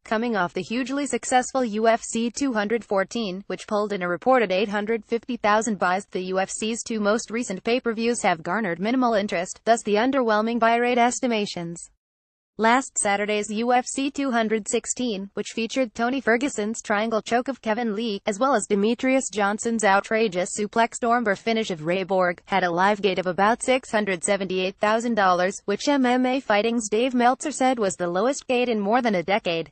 Coming off the hugely successful UFC 214, which pulled in a reported 850,000 buys, the UFC's two most recent pay-per-views have garnered minimal interest, thus the underwhelming buy rate estimations. Last Saturday's UFC 216, which featured Tony Ferguson's triangle choke of Kevin Lee, as well as Demetrius Johnson's outrageous suplex stormbar finish of Ray Borg, had a live gate of about $678,000, which MMA Fighting's Dave Meltzer said was the lowest gate in more than a decade.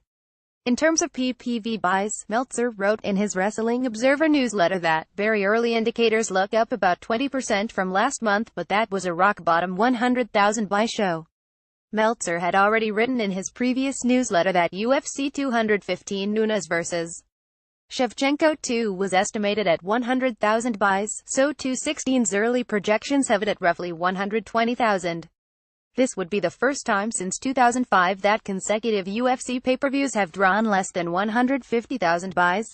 In terms of PPV buys, Meltzer wrote in his Wrestling Observer newsletter that very early indicators look up about 20% from last month, but that was a rock-bottom 100,000 buy show. Meltzer had already written in his previous newsletter that UFC 215 Nunes vs. Shevchenko 2 was estimated at 100,000 buys, so 216's early projections have it at roughly 120,000. This would be the first time since 2005 that consecutive UFC pay-per-views have drawn less than 150,000 buys.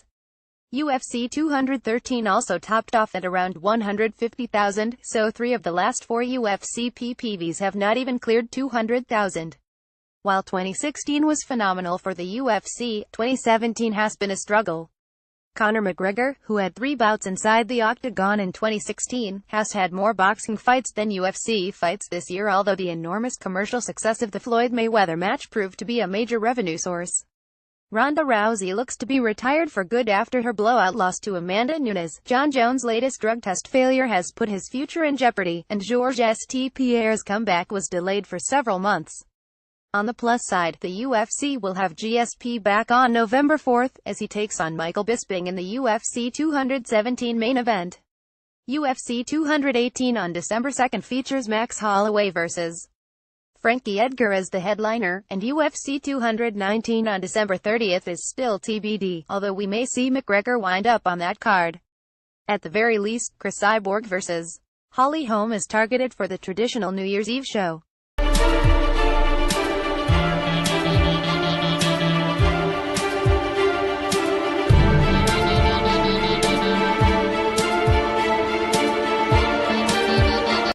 UFC 213 also topped off at around 150,000, so 3 of the last 4 UFC PPVs have not even cleared 200,000. While 2016 was phenomenal for the UFC, 2017 has been a struggle. Conor McGregor, who had 3 bouts inside the octagon in 2016, has had more boxing fights than UFC fights this year, although the enormous commercial success of the Floyd Mayweather match proved to be a major revenue source. Ronda Rousey looks to be retired for good after her blowout loss to Amanda Nunes. Jon Jones' latest drug test failure has put his future in jeopardy, and Georges St. Pierre's comeback was delayed for several months. On the plus side, the UFC will have GSP back on November 4th, as he takes on Michael Bisping in the UFC 217 main event. UFC 218 on December 2nd features Max Holloway vs. Frankie Edgar as the headliner, and UFC 219 on December 30th is still TBD, although we may see McGregor wind up on that card. At the very least, Cris Cyborg vs. Holly Holm is targeted for the traditional New Year's Eve show.